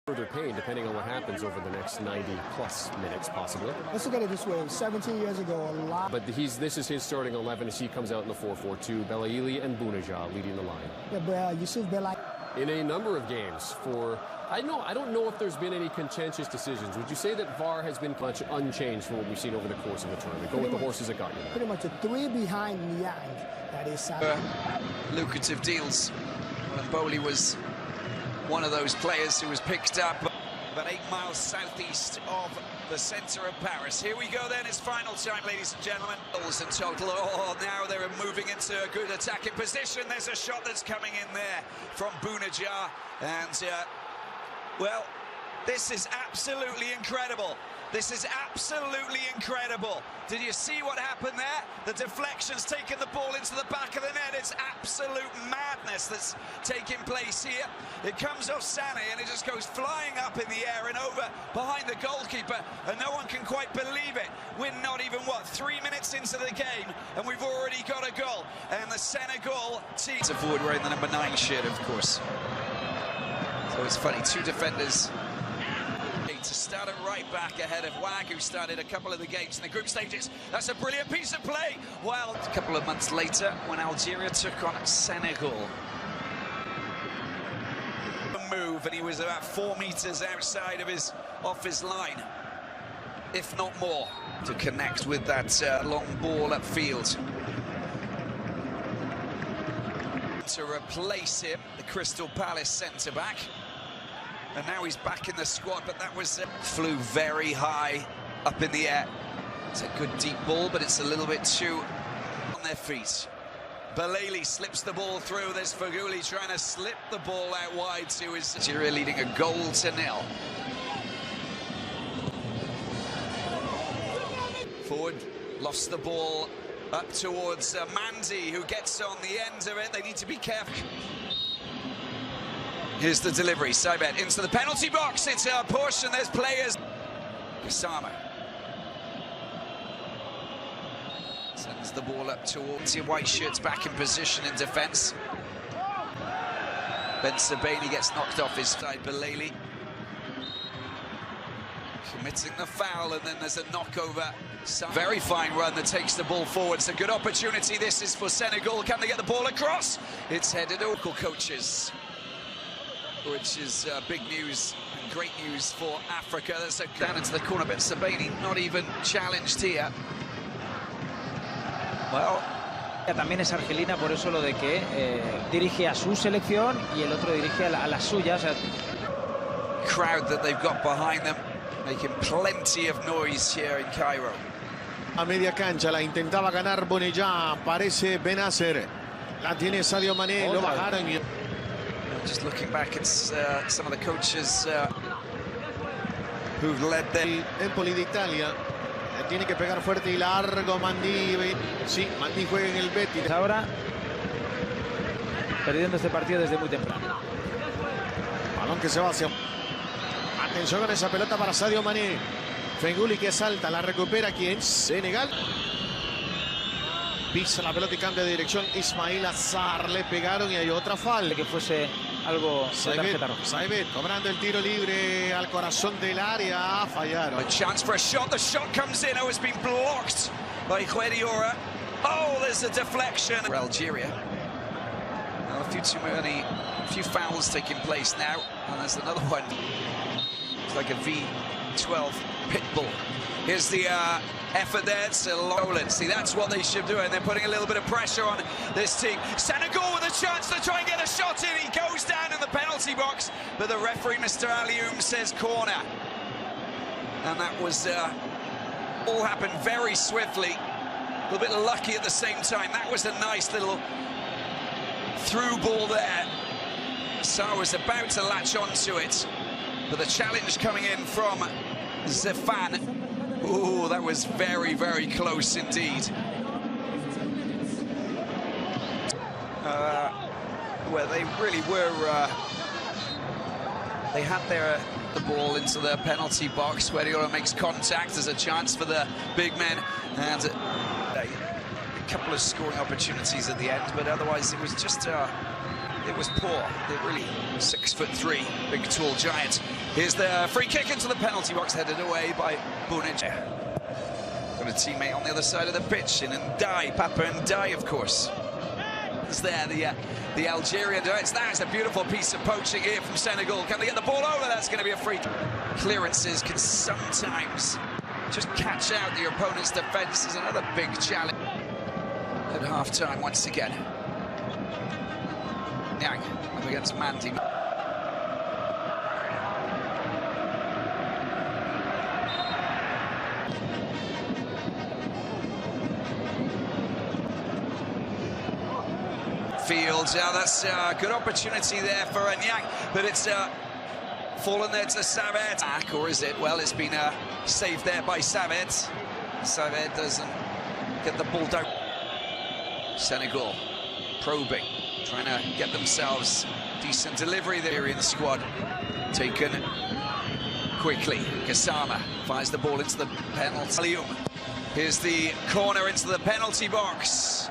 further pain depending on what happens over the next 90-plus minutes, possibly. Let's look at it this way. 17 years ago, a lot. But this is his starting 11 as he comes out in the 4-4-2. Belaili and Bounedjah leading the line. Yeah, but Yusuf Belaili. In a number of games for... I don't know if there's been any contentious decisions. Would you say that VAR has been much unchanged from what we've seen over the course of the tournament? Go with the horses that got you there. Pretty much a 3 behind Niang. That is lucrative deals. Well, Bowley was one of those players who was picked up about 8 miles southeast of the centre of Paris. Here we go then, it's final time, ladies and gentlemen. Goals in total. Oh, now they're moving into a good attacking position. There's a shot that's coming in there from Bounedjah. And, well, this is absolutely incredible. This is absolutely incredible. Did you see what happened there? The deflection's taken the ball into the back of the net. It's absolute madness that's taking place here. It comes off Sané and it just goes flying up in the air and over behind the goalkeeper, and no one can quite believe it. We're not even, 3 minutes into the game and we've already got a goal. And the Senegal team... It's a forward wearing the number 9 shirt, of course. So it's funny, 2 defenders to start at right back ahead of Wag, who started a couple of the games in the group stages. That's a brilliant piece of play. Well, a couple of months later, when Algeria took on Senegal. Move, and he was about 4 meters outside of off his line, if not more, to connect with that long ball upfield. To replace him, the Crystal Palace centre-back. And now he's back in the squad, but that was... Flew very high up in the air. It's a good deep ball, but it's a little bit too on their feet. Belaili slips the ball through. There's Feghouli trying to slip the ball out wide to his... Algeria leading 1-0. Forward, lost the ball up towards Mandy, who gets on the end of it. They need to be careful. Here's the delivery, Saibet into the penalty box. It's a push and there's players. Gassama sends the ball up towards your white shirts back in position in defence. Ben Sebaini gets knocked off his side. Belaili committing the foul, and then there's a knockover. Very fine run that takes the ball forward. It's a good opportunity. This is for Senegal. Can they get the ball across? It's headed to local coaches, which is big news and great news for Africa. There's a down into the corner, but Sebaini not even challenged here. Well, también es argelina, por eso lo de que dirige a su selección y el otro dirige a la suya. O sea... Crowd that they've got behind them, making plenty of noise here in Cairo. A media cancha la intentaba ganar Bounedjah, aparece Benacer, la tiene Sadio Mané, lo bajaron y... Just looking back at some of the coaches who've led them. Empoli de Italia, tiene que pegar fuerte y largo Mandi. Sí, Mandi juega en el Betis. Ahora perdiendo este partido desde muy temprano. Balón que se va hacia... Atención con esa pelota para Sadio Mané. Feghouli que salta, la recupera ¿quién? Senegal. Pisa la pelota y cambia de dirección. Ismail Azar, le pegaron y hay otra falta. Que fuese algo de tarjeta roja. Saibet cobrando el tiro libre al corazón del área. Fallaron. A chance for a shot. The shot comes in. Oh, it's been blocked by Guediora. Oh, there's a deflection. For Algeria. Now, a few fouls taking place now. And there's another one. It's like a V12 pit bull. Here's the effort there. It's a long... See, that's what they should do, and they're putting a little bit of pressure on this team. Senegal with a chance to try and get a shot in. He goes down in the penalty box, but the referee, Mr. Alioum, says corner. And that was all happened very swiftly. A little bit lucky at the same time. That was a nice little through ball there. Sarr was about to latch onto it, but the challenge coming in from Zefan. Ooh, that was very, very close indeed. Where they really were, they had the ball into the penalty box. Guediora makes contact. There's a chance for the big men, and a couple of scoring opportunities at the end, but otherwise it was just it was poor. It really 6'3", big tall giant. Here's the free kick into the penalty box, headed away by Bunic. Got a teammate on the other side of the pitch, in Ndai, Papa Ndai, of course. Is there the Algerian giants. That is a beautiful piece of poaching here from Senegal. Can they get the ball over? That's going to be a free. Clearances can sometimes just catch out the opponent's defence. Is another big challenge at half-time once again. Nyang up against Mandy. Fields, that's a good opportunity there for Nyang, but it's fallen there to Savet. Or is it? Well, it's been saved there by Savet. Savet doesn't get the ball down. Senegal probing, trying to get themselves decent delivery there in the squad. Taken quickly. Gassama fires the ball into the penalty. Here's the corner into the penalty box,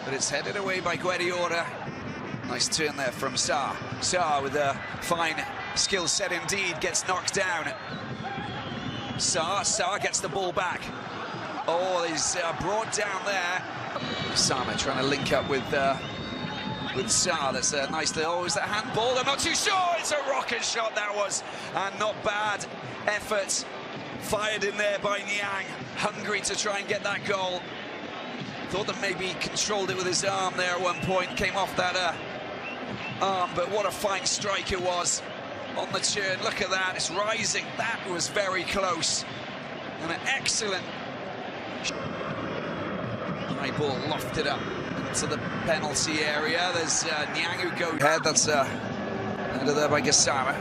but it's headed away by Guardiola. Nice turn there from Sarr. Sarr with a fine skill set indeed, gets knocked down. Sarr gets the ball back. Oh, he's brought down there. Sama trying to link up with Sarr. That's a nice little, oh, is that handball? I'm not too sure. It's a rocket shot, that was, and not bad effort fired in there by Nyang. Hungry to try and get that goal. Thought that maybe he controlled it with his arm there at one point, came off that arm, but what a fine strike it was on the turn. Look at that, it's rising. That was very close, and an excellent high ball lofted up into the penalty area. There's Nyang who goes ahead. That's under there by Gassama.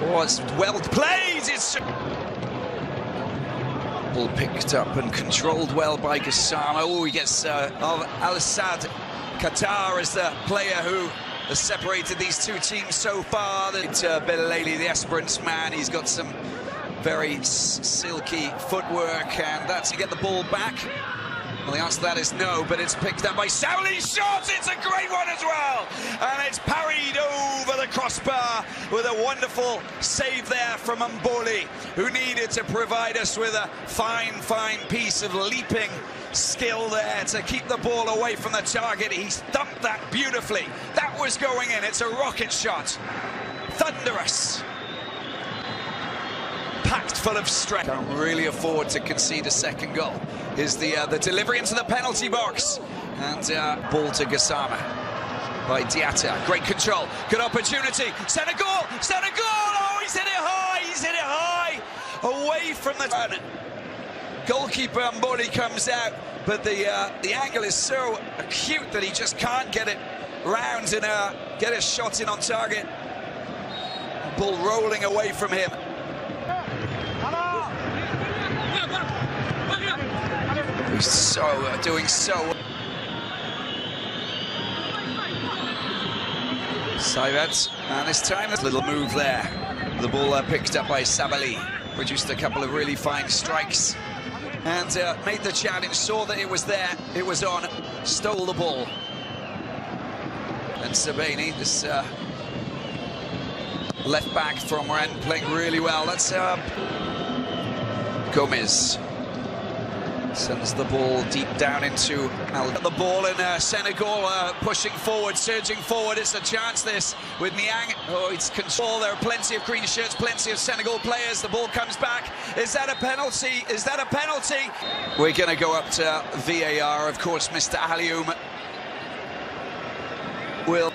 Oh, it's well played. It's ball picked up and controlled well by Gassama. Oh, he gets Al-Assad Qatar as the player who has separated these two teams so far. Belaleli, the Esperance man, he's got some very silky footwork, and that's to get the ball back. Well, the answer to that is no, but it's picked up by Saouli's shot. It's a great one as well, and it's parried over the crossbar with a wonderful save there from Mboli, who needed to provide us with a fine piece of leaping skill there to keep the ball away from the target. He thumped that beautifully. That was going in. It's a rocket shot. Thunderous. Packed full of strength. Can't really afford to concede a second goal. Here's the delivery into the penalty box, and ball to Gassama by Diatta. Great control, good opportunity. Senegal! Oh, he's hit it high, away from the run. Goalkeeper Mboli comes out, but the angle is so acute that he just can't get it round and get a shot in on target. Ball rolling away from him. He's doing so. Savet, and this time a little move there. The ball picked up by Sabali, produced a couple of really fine strikes, and made the challenge, saw that it was there, it was on, stole the ball. And Sabani, this left back from Rennes, playing really well. That's Gomez. Sends the ball deep down into the ball in Senegal, pushing forward, surging forward. It's a chance, this, with Nyang. Oh, it's control. There are plenty of green shirts, plenty of Senegal players. The ball comes back. Is that a penalty? Is that a penalty? We're going to go up to VAR, of course. Mr. Alioum will.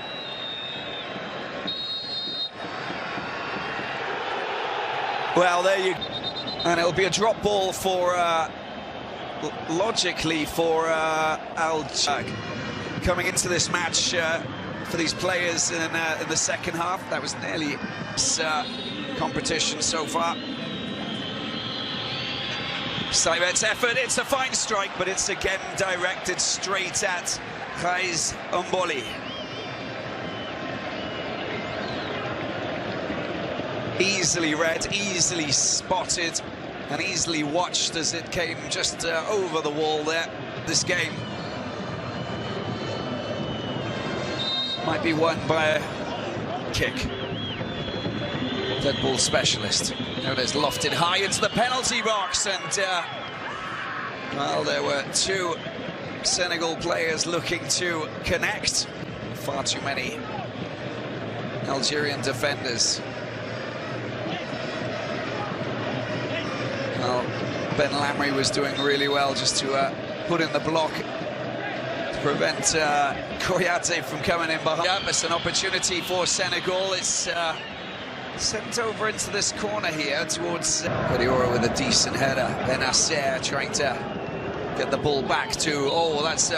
Well, there you go. And it'll be a drop ball for logically for Al-Jag coming into this match for these players in the second half. That was nearly competition so far. Savet's effort, it's a fine strike, but it's again directed straight at Kais Mboli. Easily read, easily spotted, and easily watched as it came just over the wall there, this game. might be won by a kick. Dead ball specialist. Now it is lofted high into the penalty box, and well, there were two Senegal players looking to connect. Far too many Algerian defenders. Well, Ben Lamry was doing really well just to put in the block to prevent Koyate from coming in behind. Yep, it's an opportunity for Senegal. It's sent over into this corner here towards Guardiola with a decent header. Then Nasser trying to get the ball back to, oh, that's